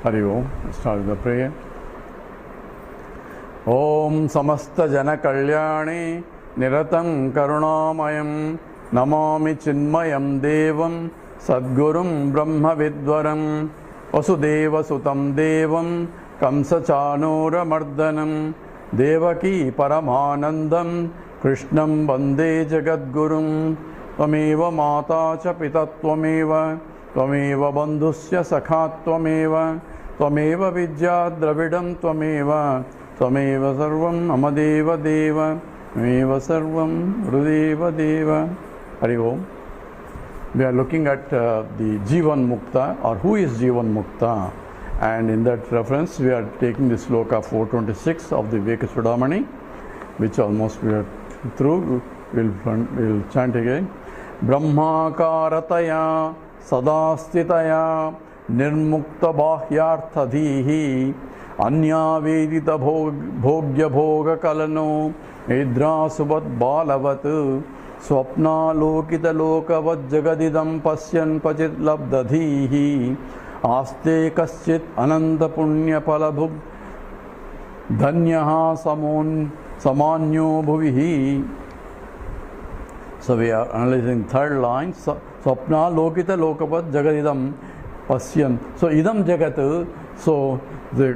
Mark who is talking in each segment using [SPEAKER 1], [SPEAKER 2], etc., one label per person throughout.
[SPEAKER 1] Hari Om. Let's start with the prayer. Om Samasta Jana Kalyani Niratam Karunamayam Namami Chinmayam Devam Sadgurum Brahma Vidwaram Vasudeva Sutam Devam Kamsa Chanura Mardanam Devaki Paramanandam Krishnam Vande Jagadgurum Tvameva Mata Cha Pita Tvameva Tvameva Bandhusya Sakha Tvameva Tvameva Vidya Dravidam Tvameva Tvameva Sarvam Amadeva Deva Tvameva Sarvam Rudeva Deva. Hari Om. We are looking at the Jiivanmukta, or who is Jiivanmukta, and in that reference we are taking the sloka 426 of the Vivekasudamani, which almost we are through. We'll chant again. Brahmakarataya sadastitaya nirmukta bahyarthadhihi anya vedita bhogya bhoga kalano idrasuvat balavat swapna lokita lokavat jagadidam pasyan pachit labdadhihi aste kaschit ananta punya palabhug dhanyaha samanyo bhuvihi. So we are analyzing third line. Swapna lokita lokavat jagadidam pasyan. So idam jagat. So the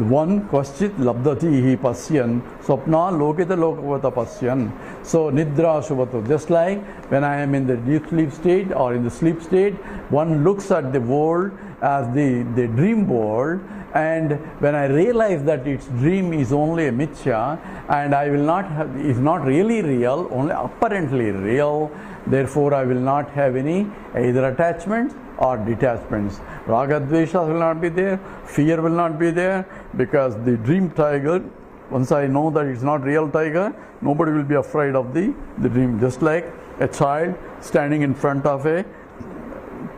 [SPEAKER 1] one kwaschit labdati hi pasyan. Swapna lokita lokavata pasyan. So nidra shubhatu. Just like when I am in the deep sleep state or in the sleep state, one looks at the world as the dream world, and when I realize that its dream is only a mithya and I will not have, is not really real, only apparently real, therefore I will not have any either attachments or detachments. Raga dveshas will not be there, fear will not be there, because the dream tiger, once I know that it's not real tiger, nobody will be afraid of the dream. Just like a child standing in front of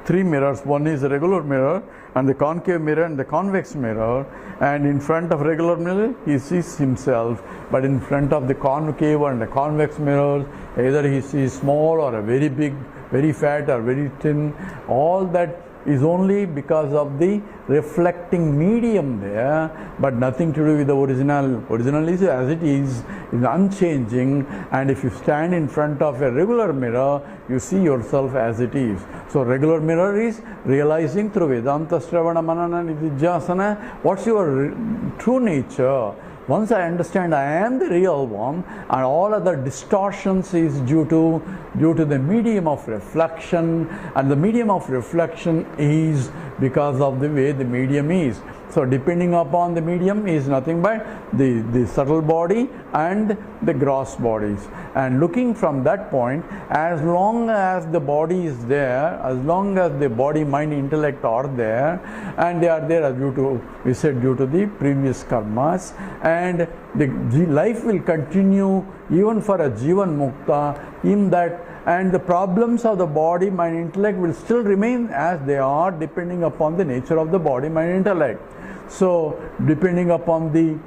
[SPEAKER 1] three mirrors. One is a regular mirror and the concave mirror and the convex mirror, and in front of regular mirror he sees himself, but in front of the concave and the convex mirrors either he sees small or a very big, very fat or very thin. All that is only because of the reflecting medium there, but nothing to do with the original. Original is as it is unchanging, and if you stand in front of a regular mirror, you see yourself as it is. So regular mirror is realizing through Vedanta Shravana Manana Nididhyasana what's your true nature. Once I understand I am the real one, and all other distortions is due to the medium of reflection, and the medium of reflection is because of the way the medium is. So depending upon the medium is nothing but the subtle body and the gross bodies. And looking from that point, as long as the body is there, as long as the body, mind, intellect are there, and they are there due to, we said, due to the previous karmas, and the life will continue even for a Jiivanmukta in that, and the problems of the body, mind, intellect will still remain as they are, depending upon the nature of the body, mind, intellect. So depending upon the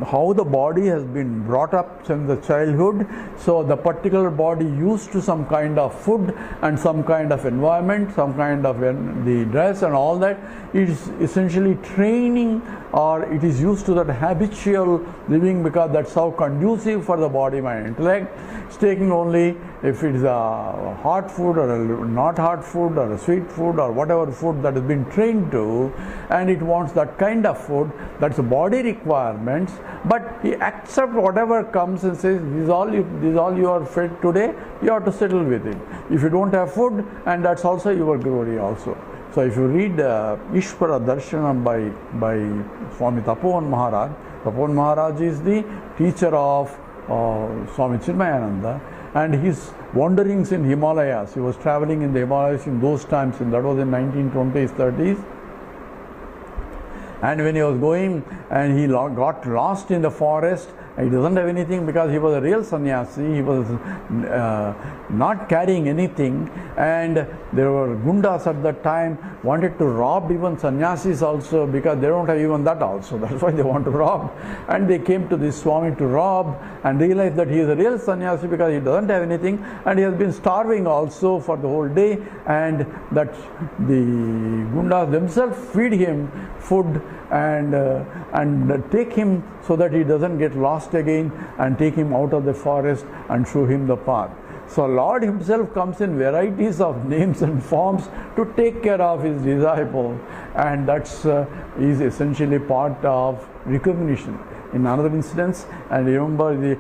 [SPEAKER 1] how the body has been brought up since the childhood, so the particular body used to some kind of food and some kind of environment, some kind of the dress and all that, it is essentially training, or it is used to that habitual living, because that's how conducive for the body, mind, intellect. It's taking only if it is a hot food or a not hot food or a sweet food or whatever food that has been trained to, and it wants that kind of food, that's the body requirements, but he accepts whatever comes and says, this is all you are fed today, you have to settle with it. If you don't have food, and that's also your glory also. So if you read Ishvara Darshanam by Swami Tapovan Maharaj, Tapovan Maharaj is the teacher of Swami Chinmayananda, and his wanderings in Himalayas, he was traveling in the Himalayas in those times, and that was in 1920s, 30s. And when he was going and he got lost in the forest, He doesn't have anything because he was a real sannyasi. He was not carrying anything, and there were gundas at that time wanted to rob even sannyasis also because they don't have even that also. That's why they want to rob. And they came to this Swami to rob and realized that he is a real sannyasi because he doesn't have anything, and he has been starving also for the whole day, and that the gundas themselves feed him food and take him so that he doesn't get lost again, and take him out of the forest and show him the path. So Lord himself comes in varieties of names and forms to take care of his disciple, and that's is essentially part of recognition. In another instance, and remember, he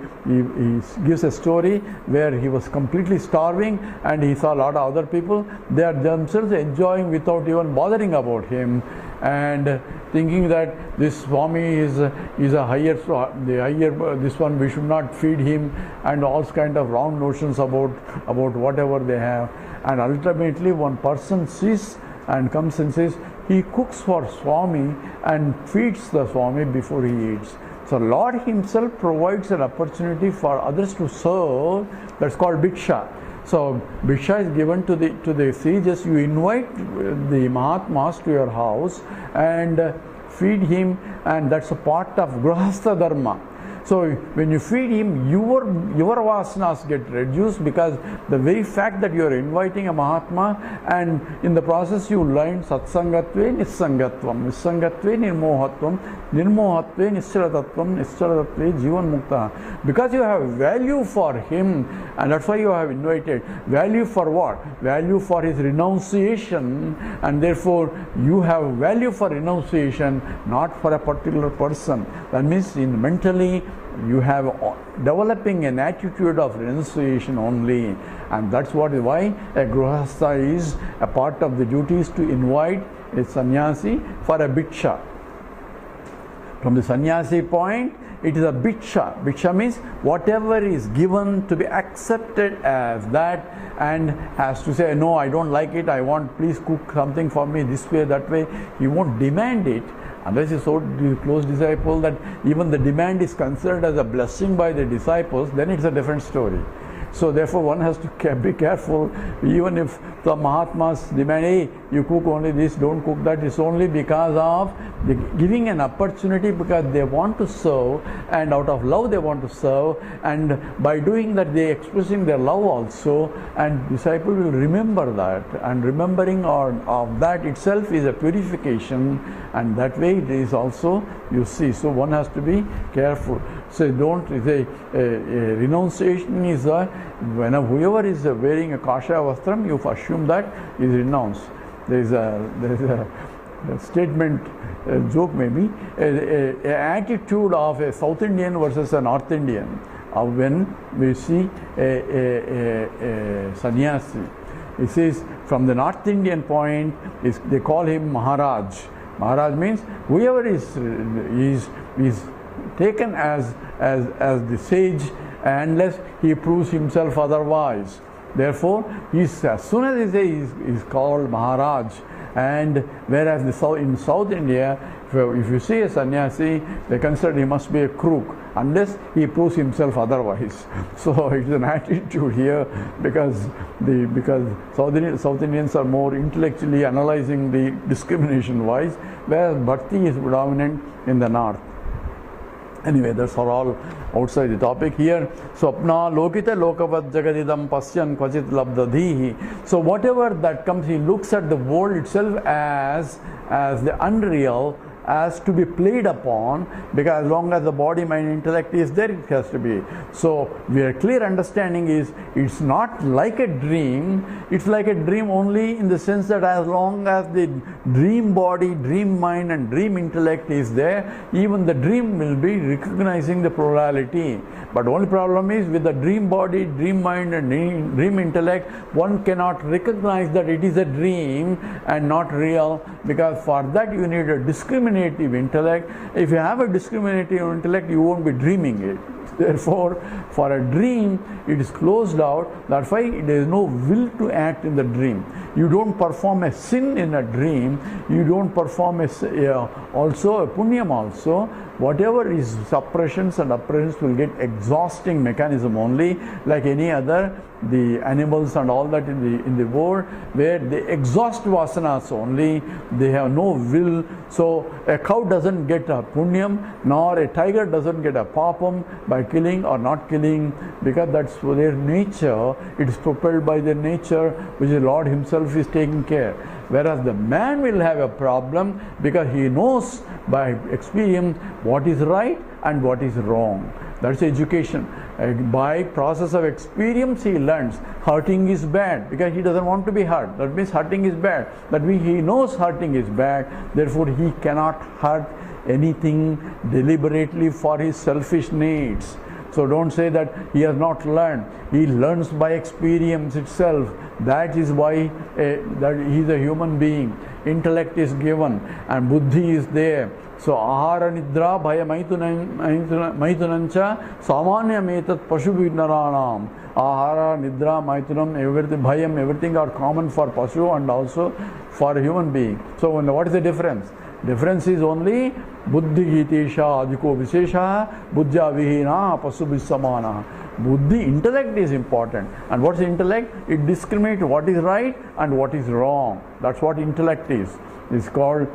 [SPEAKER 1] gives a story where he was completely starving and he saw a lot of other people. They are themselves enjoying without even bothering about him, and thinking that this Swami is a higher, this one we should not feed him, and all kind of wrong notions about whatever they have. And ultimately one person sees and comes and says he cooks for Swami and feeds the Swami before he eats. So Lord himself provides an opportunity for others to serve. That's called bhiksha. So bhiksha is given to the sages. You invite the Mahatmas to your house and feed him, and that's a part of grahastha dharma. So when you feed him, your vasanas get reduced, because the very fact that you are inviting a Mahatma, and in the process you learn satsangatve nissangatvam, nissangatve nirmohatvam, nirmohatve nischalatatvam, nischalatatve jivanmukta. Because you have value for him, and that's why you have invited. Value for what? Value for his renunciation, and therefore you have value for renunciation, not for a particular person. That means in mentally you have developing an attitude of renunciation only, and that's why a grihastha is a part of the duties to invite a sannyasi for a bhiksha. From the sannyasi point, it is a bhiksha. Bhiksha means whatever is given to be accepted as that, and has to say, no, I don't like it, I want, please cook something for me this way, that way. He won't demand it. Unless he's so close disciple that even the demand is considered as a blessing by the disciples, then it's a different story. So therefore one has to be careful. Even if the Mahatmas demand, hey, you cook only this, don't cook that, it's only because of giving an opportunity, because they want to serve, and out of love they want to serve, and by doing that they are expressing their love also, and disciple will remember that, and remembering of that itself is a purification, and that way it is also, you see. So one has to be careful. So don't say renunciation is when whoever is wearing a kashaya vastram, you assume that is renounced. There is a statement, a joke maybe, an attitude of a South Indian versus a North Indian. When we see a sannyasi, it says from the North Indian point, they call him Maharaj. Maharaj means whoever is taken as the sage, unless he proves himself otherwise. Therefore, as soon as he says he's called Maharaj. And whereas in South India, if you see a sannyasi, they consider he must be a crook unless he proves himself otherwise. So it's an attitude here, because South Indians are more intellectually analyzing the discrimination wise, whereas bhakti is predominant in the north. Anyway, that's all outside the topic here. Swapna lokita lokavat jagadidam pasyan kvachit labdadhihi. So whatever that comes, he looks at the world itself as the unreal, as to be played upon, because as long as the body, mind, intellect is there, it has to be. So our clear understanding is, it's not like a dream, it's like a dream only in the sense that as long as the dream body, dream mind and dream intellect is there, even the dream will be recognizing the plurality. But only problem is, with the dream body, dream mind and dream intellect, one cannot recognize that it is a dream and not real, because for that you need a discriminative intellect. If you have a discriminative intellect, you won't be dreaming it. Therefore, for a dream, it is closed out. That's why there is no will to act in the dream. You don't perform a sin in a dream. You don't perform also a punyam also. whatever is suppressions and oppressions will get exhausting mechanism only, like any other, the animals and all that in the world, where they exhaust vasanas only, they have no will. So a cow doesn't get a punyam, nor a tiger doesn't get a papam by killing or not killing, because that's their nature. It is propelled by their nature, which the Lord himself is taking care. Whereas the man will have a problem because he knows by experience what is right and what is wrong. That's education. By process of experience he learns hurting is bad because he doesn't want to be hurt. That means hurting is bad. That means he knows hurting is bad. Therefore he cannot hurt anything deliberately for his selfish needs. So don't say that he has not learned. He learns by experience itself. That is why that he is a human being. Intellect is given and buddhi is there. So ahara nidra bhaya maitunancha samanya metat pashu vignaranam. Ahara, nidra, maitunam, everything, bhayam, everything are common for pashu and also for a human being. So what is the difference? Difference is only buddhi gitesha adhiko vishesha buddhya vihina pasu visamana. Buddhi, intellect is important. And what is intellect? It discriminates what is right and what is wrong. That's what intellect is. It's called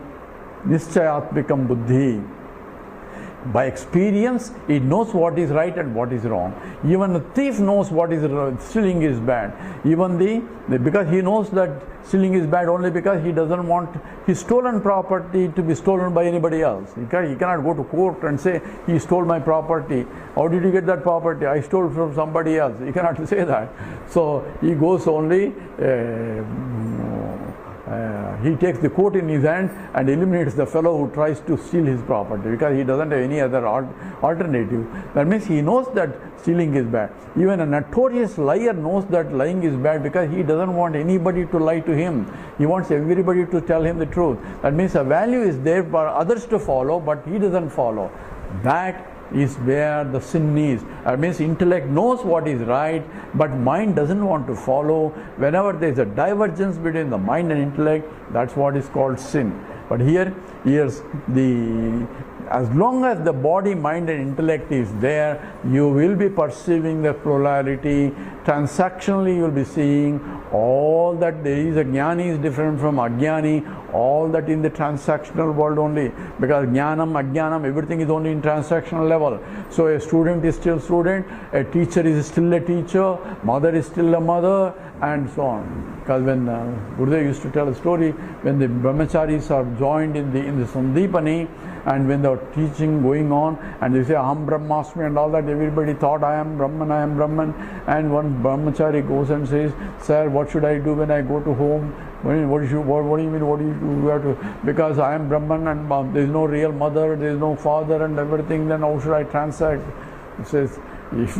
[SPEAKER 1] nischayatmikam buddhi. By experience, it knows what is right and what is wrong. Even a thief knows what is stealing is bad. Even because he knows that stealing is bad only because he doesn't want his stolen property to be stolen by anybody else. He cannot go to court and say, he stole my property. How did you get that property? I stole from somebody else. He cannot say that. So he goes only, he takes the coat in his hand and eliminates the fellow who tries to steal his property because he doesn't have any other alternative. That means he knows that stealing is bad. Even a notorious liar knows that lying is bad because he doesn't want anybody to lie to him. He wants everybody to tell him the truth. That means a value is there for others to follow, but he doesn't follow. That is where the sin is. That means intellect knows what is right, but mind doesn't want to follow. Whenever there is a divergence between the mind and intellect, that's what is called sin. But here, as long as the body, mind and intellect is there, you will be perceiving the plurality. Transactionally, you will be seeing all that there is. A jnani is different from ajnani, all that in the transactional world only. Because jnanam, ajnanam, everything is only in transactional level. So a student is still student, a teacher is still a teacher, mother is still a mother, and so on. Because when Gurudev used to tell a story, when the brahmacharis are joined in the Sandipani, and when the teaching going on, and they say Aham Brahmasmi and all that, everybody thought I am Brahman, I am Brahman. And one brahmachari goes and says, sir, what should I do when I go to home? What do you mean? What do you do? You have to, because I am Brahman and there is no real mother, there is no father and everything, then how should I transact? He says, if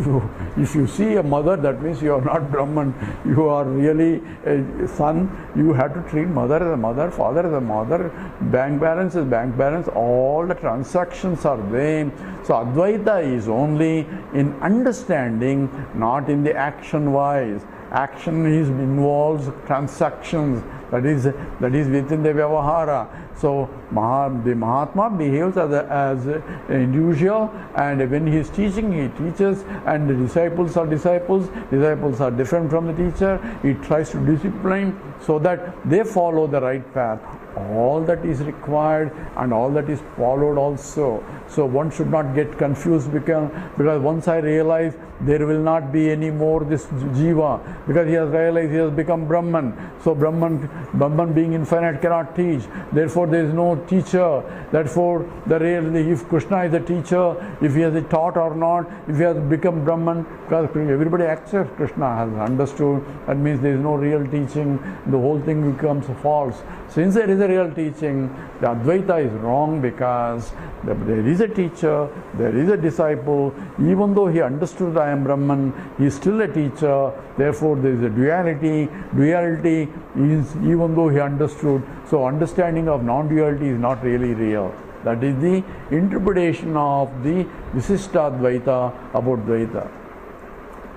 [SPEAKER 1] you see a mother, that means you are not Brahman. You are really a son. You have to treat mother as a mother, father as a mother, bank balance as bank balance. All the transactions are there. So Advaita is only in understanding, not in the action wise. Action involves transactions. That is within the Vyavahara. So the Mahatma behaves as an individual, and when he is teaching, he teaches, and the disciples are disciples. Disciples are different from the teacher. He tries to discipline so that they follow the right path. All that is required and all that is followed also. So one should not get confused because once I realize there will not be any more this jiva, because he has realized he has become Brahman. So Brahman being infinite cannot teach. Therefore there is no teacher. Therefore if Krishna is a teacher, if he has taught or not, if he has become Brahman, because everybody accepts Krishna has understood, that means there is no real teaching. The whole thing becomes false. Since there is a real teaching, the Advaita is wrong because there is a teacher, there is a disciple. Even though he understood I am Brahman, he is still a teacher. Therefore there is a duality. Duality is even though he understood. So understanding of non-duality is not really real. That is the interpretation of the Visishtadvaita about Dvaita.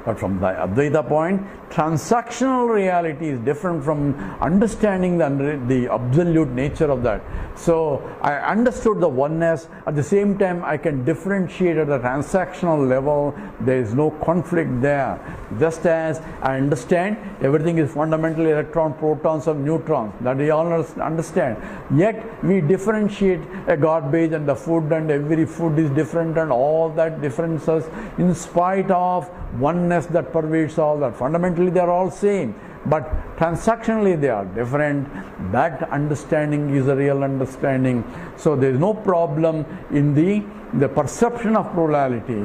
[SPEAKER 1] But from the Advaita point, transactional reality is different from understanding the absolute nature of that. So I understood the oneness. At the same time, I can differentiate at the transactional level. There is no conflict there. Just as I understand everything is fundamentally electron, protons, and neutrons. That we all understand. Yet we differentiate a garbage and the food, and every food is different, and all that differences in spite of oneness that pervades all that. Fundamentally they are all same, but transactionally they are different. That understanding is a real understanding. So there is no problem in the perception of plurality.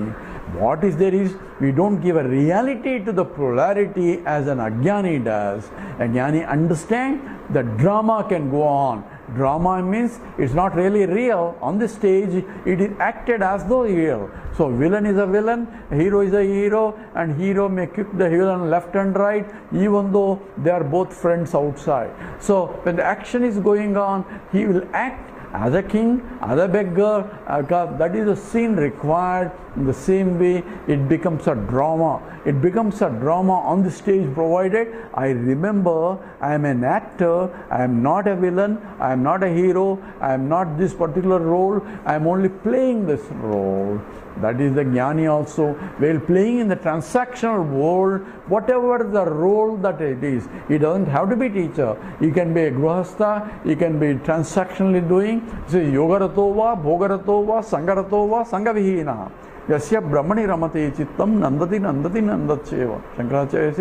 [SPEAKER 1] What is there is, we don't give a reality to the plurality as an Ajnani does. Ajnani understand that drama can go on. Drama means it's not really real. On the stage, it is acted as though real. So villain is a villain, hero is a hero, and hero may kick the villain left and right, even though they are both friends outside. So when the action is going on, he will act as a king, as a beggar. That is the scene required. In the same way, it becomes a drama. It becomes a drama on the stage, provided I remember I am an actor, I am not a villain, I am not a hero, I am not this particular role, I am only playing this role. That is the Jnani also. While playing in the transactional world, whatever the role that it is, he doesn't have to be teacher. He can be a grihastha, he can be transactionally doing. So yogaratova, bhogaratova, sangaratova, sangavihina. Yasya brahmani ramate chittam nandati nandati nandacheva. Shankaracharya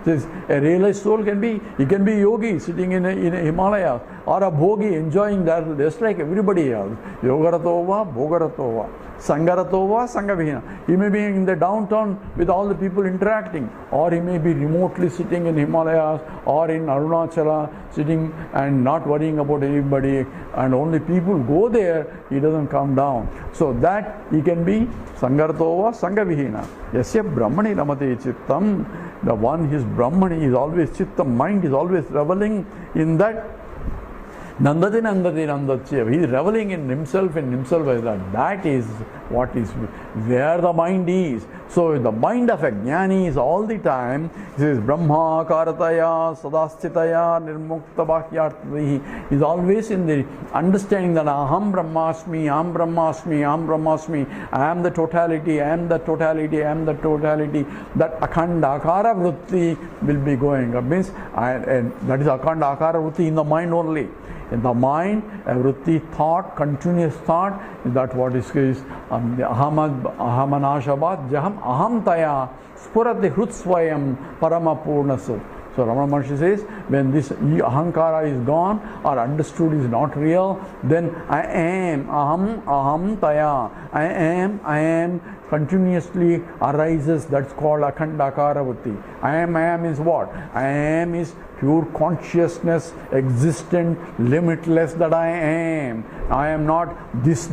[SPEAKER 1] says a realized soul can be, he can be yogi sitting in a Himalaya, or a bhogi enjoying that just like everybody else. Yogaratova, bhogaratova, sangaratova, sangavihina. He may be in the downtown with all the people interacting, or he may be remotely sitting in Himalayas or in Arunachala, sitting and not worrying about anybody, and only people go there, he doesn't come down. So that he can be sangaratova, sangavihina. Yasya brahmani ramate chittam. The one, his brahmani is always chittam, mind is always reveling in that. Nandati nandati nandachya. He is reveling in himself as that. That is what is where the mind is. So the mind of a jnani is all the time, he says Brahma karataya sadasthitaya nirmukta bhakyarthi. He is always in the understanding that aham brahmasmi, aham brahmasmi, aham brahmasmi, I am the totality, I am the totality, I am the totality. That akhanda akara vritti will be going up. Means and that is akhanda akara vritti in the mind only. In the mind, a vritti thought, continuous thought, that what is ahamanashabat jaham aham taya spurati hrutsvayam paramapurnasu. So Ramana Maharshi says, when this ahankara is gone or understood is not real, then I am, aham taya, I am continuously arises. That's called akhandakara vritti. I am is what? I am is pure consciousness, existent, limitless, that I am. I am not this.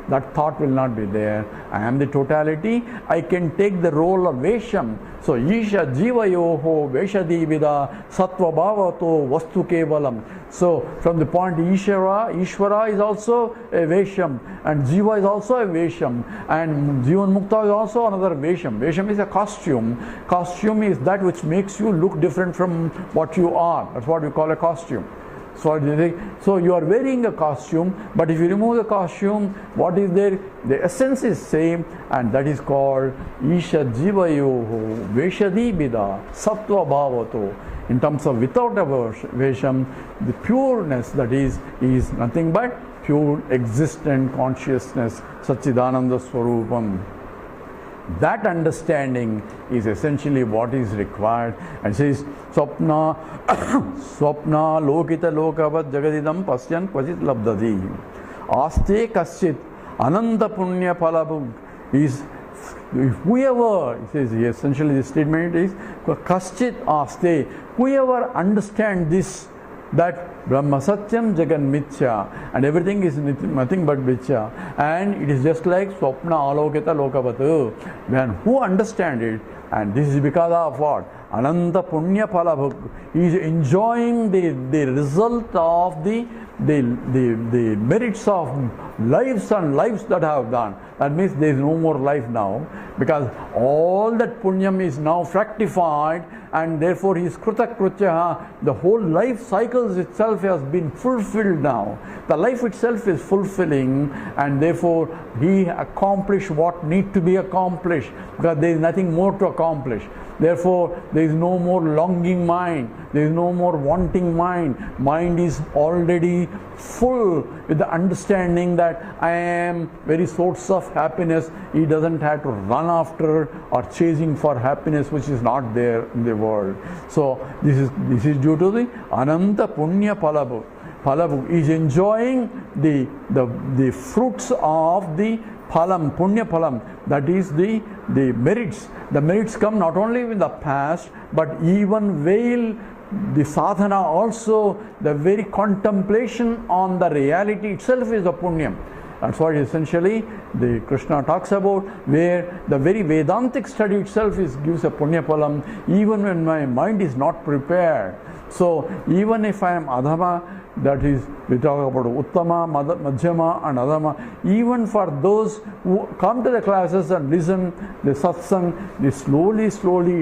[SPEAKER 1] That thought will not be there. I am the totality. I can take the role of Vesham. So Isha Jivayoho Veshadivida Sattva Bhavato Vastu Kevalam. So from the point Ishvara is also a Vesham, and Jiva is also a Vesham, and Jiivanmukta is also another Vesham. Vesham is a costume. Costume is that which makes you look different from what you are. That's what we call a costume. So you are wearing a costume, but if you remove the costume, what is there? The essence is same, and that is called Isha Jivayoho Veshadibida Sattva Bhavato. In terms of without a Vesham, the pureness that is nothing but pure existent consciousness, Satchidananda Swarupam. That understanding is essentially what is required. And says, Swapna lokita lokavad jagadidam pasyan kvachit labdadi. Aste kaschit ananda punya phalabhu is whoever, it says essentially the statement is kaschit aste, whoever understands this, that Brahma Satyam Jagan Mithya, and everything is nothing but Mithya, and it is just like Swapna Alokita Lokavatu. When who understand it, and this is because of what? Ananta Punya Phalabhuk. He is enjoying the result of the the merits of lives and lives that I have done. That means there is no more life now, because all that punyam is now fructified, and therefore his kritakritya, the whole life cycles itself has been fulfilled now. The life itself is fulfilling, and therefore he accomplished what need to be accomplished, because there is nothing more to accomplish. Therefore, there is no more longing mind, there is no more wanting mind. Mind is already full with the understanding that I am very source of happiness. He doesn't have to run after or chasing for happiness which is not there in the world. So this is due to the Ananta Punya Palabu. Palabu is enjoying the fruits of the Phalam, Punya Phalam, that is the merits. The merits come not only in the past, but even veil the sadhana also. The very contemplation on the reality itself is a punyam. That's what essentially the Krishna talks about, where the very Vedantic study itself gives a punya phalam, even when my mind is not prepared. So even if I am adhama, that is, we talk about uttama, madhyama and adhama, even for those who come to the classes and listen the satsang, slowly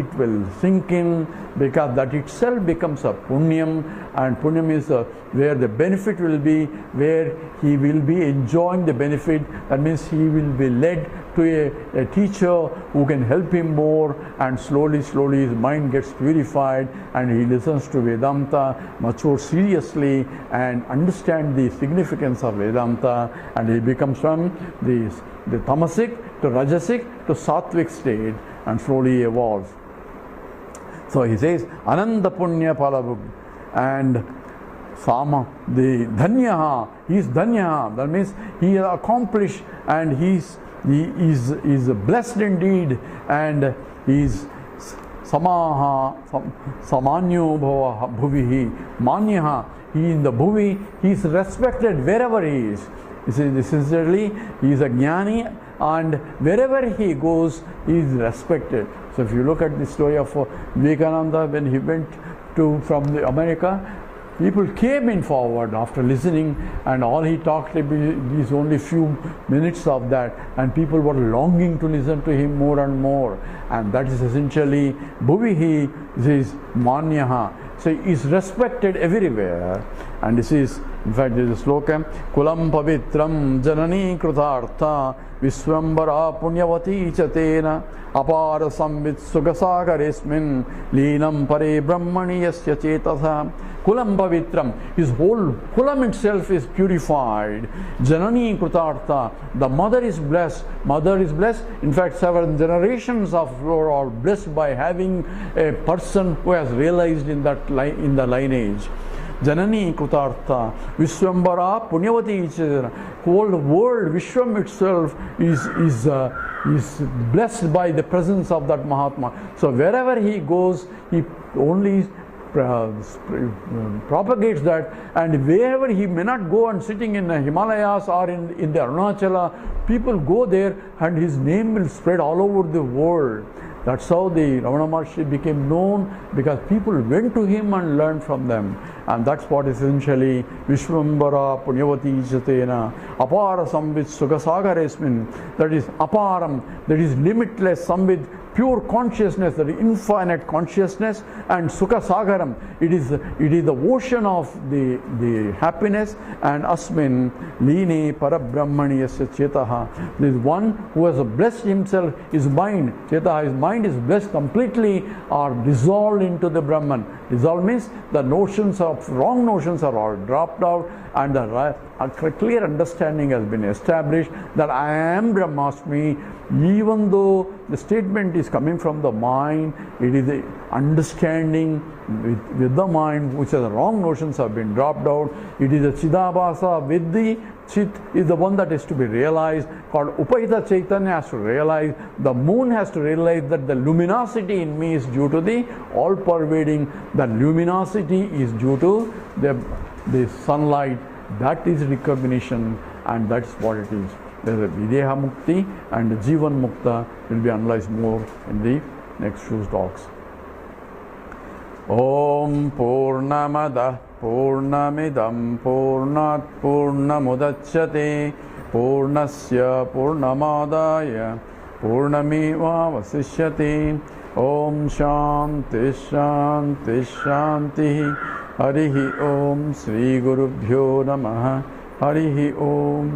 [SPEAKER 1] it will sink in, because that itself becomes a punyam, and punyam is where the benefit will be, where he will be enjoying the benefit. That means he will be led to a teacher who can help him more, and slowly his mind gets purified, and he listens to Vedanta much more seriously and understand the significance of Vedanta, and he becomes from the tamasic to rajasic to sattvic state and slowly evolves. So he says Ananda Punya Palabhug, and Sama, the Dhanyaha, he is Dhanyaha. That means he has accomplished, and he is blessed indeed, and he is Samaha, Samanyo Bhava Bhuvihi, Manyaha, he in the Bhuvi, he is respected wherever he is. Essentially, he is a Jnani, and wherever he goes, he is respected. So if you look at the story of Vivekananda, when he went from America, people came in forward after listening, and all he talked is only few minutes of that, and people were longing to listen to him more and more. And that is essentially Bhuvihi, this is Manyaha. So he is respected everywhere. And this is, in fact, there is a sloka, Kulam Pavitram Janani Krutartha Viswambara Punyavati Chatena Apara Samvit Sugasagaresmin Leenam Pare Brahmani Yasya Chetasa. Kulam Pavitram, his whole kulam itself is purified. Janani Krutartha, the mother is blessed. In fact, several generations of Lord are blessed by having a person who has realized in the lineage. Janani Kutartha, Viswambara Punyavati Ichadana. Whole world, Vishwam itself is blessed by the presence of that Mahatma. So wherever he goes, he only propagates that, and wherever he may not go and sitting in the Himalayas or in the Arunachala, people go there and his name will spread all over the world. That's how the Ramana Maharshi became known, because people went to him and learned from them. And that's what essentially Vishwambara Punyavati Chatena Apara Samvit Sugasagaresmin, that is aparam, that is limitless, Samvit, pure consciousness, that is infinite consciousness, and Sukha Sagaram, it is the ocean of the happiness, and Asmin Line Parabrahmani Yasya Chetaha. There is one who has blessed himself, his mind, Chetaha, his mind is blessed completely or dissolved into the Brahman. Dissolved means the wrong notions are all dropped out, and a clear understanding has been established that I am Brahmasmi. Even though the statement is coming from the mind, it is the understanding with the mind, which the wrong notions have been dropped out. It is a Chidabhasa with the Chit is the one that is to be realized, called Upahita Chaitanya has to realize, the moon has to realize that the luminosity in me is due to the all-pervading, the luminosity is due to the sunlight. That is recognition, and that's what it is. There is a Videhamukti and the Jiivanmukta will be analyzed more in the next few talks. Om Purnamada पूर्णमिदं पूर्णात् पूर्णमुदच्यते पूर्णस्य पूर्णमादाय पूर्णमेवावशिष्यते ॐ शान्ति शान्ति शान्तिः हरिः ॐ श्रीगुरुभ्यो नमः हरिः ॐ